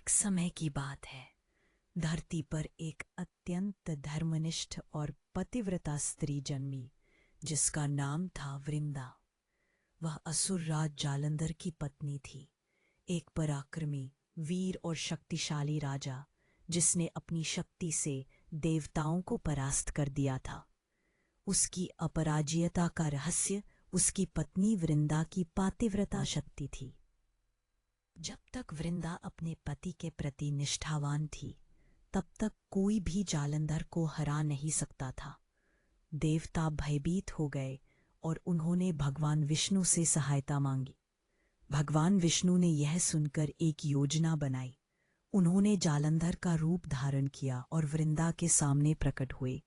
एक समय की बात है। धरती पर एक अत्यंत धर्मनिष्ठ और पतिव्रता स्त्री जन्मी, जिसका नाम था वृंदा। वह असुर राज जालंधर की पत्नी थी, एक पराक्रमी, वीर और शक्तिशाली राजा, जिसने अपनी शक्ति से देवताओं को परास्त कर दिया था। उसकी अपराजियता का रहस्य उसकी पत्नी वृंदा की पातिव्रता शक्ति थी। जब तक वृंदा अपने पति के प्रति निष्ठावान थी, तब तक कोई भी जालंधर को हरा नहीं सकता था। देवता भयभीत हो गए और उन्होंने भगवान विष्णु से सहायता मांगी। भगवान विष्णु ने यह सुनकर एक योजना बनाई। उन्होंने जालंधर का रूप धारण किया और वृंदा के सामने प्रकट हुए।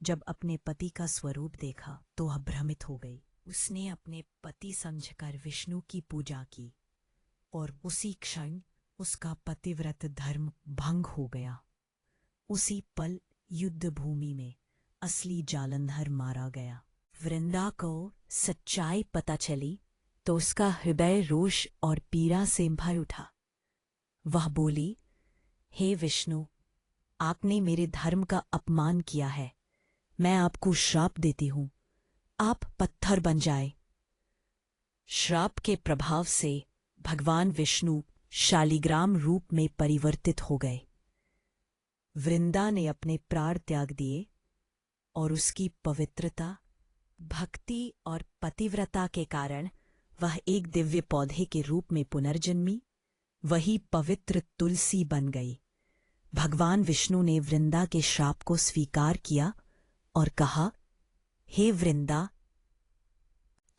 जब अपने पति का स्वरूप देखा तो वह भ्रमित हो गई। उसने अपने पति समझकर विष्णु की पूजा की और उसी क्षण उसका पतिव्रत धर्म भंग हो गया। उसी पल युद्ध भूमि में असली जालंधर मारा गया। वृंदा को सच्चाई पता चली तो उसका हृदय रोष और पीड़ा से भर उठा। वह बोली, हे विष्णु, आपने मेरे धर्म का अपमान किया है। मैं आपको श्राप देती हूं, आप पत्थर बन जाए। श्राप के प्रभाव से भगवान विष्णु शालिग्राम रूप में परिवर्तित हो गए। वृंदा ने अपने प्राण त्याग दिए और उसकी पवित्रता, भक्ति और पतिव्रता के कारण वह एक दिव्य पौधे के रूप में पुनर्जन्मी, वही पवित्र तुलसी बन गई। भगवान विष्णु ने वृंदा के श्राप को स्वीकार किया और कहा, हे वृंदा,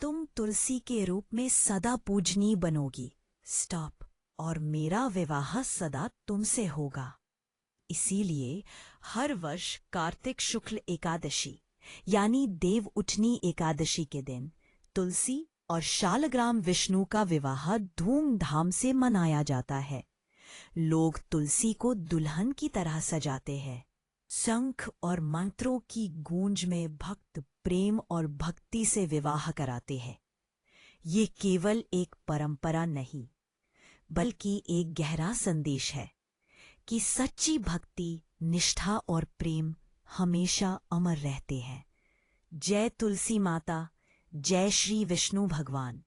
तुम तुलसी के रूप में सदा पूजनीय बनोगी। स्टॉप। और मेरा विवाह सदा तुमसे होगा। इसीलिए हर वर्ष कार्तिक शुक्ल एकादशी यानी देव उठनी एकादशी के दिन तुलसी और शालग्राम विष्णु का विवाह धूमधाम से मनाया जाता है। लोग तुलसी को दुल्हन की तरह सजाते हैं। शंख और मंत्रों की गूंज में भक्त प्रेम और भक्ति से विवाह कराते हैं। ये केवल एक परंपरा नहीं, बल्कि एक गहरा संदेश है कि सच्ची भक्ति, निष्ठा और प्रेम हमेशा अमर रहते हैं। जय तुलसी माता, जय श्री विष्णु भगवान।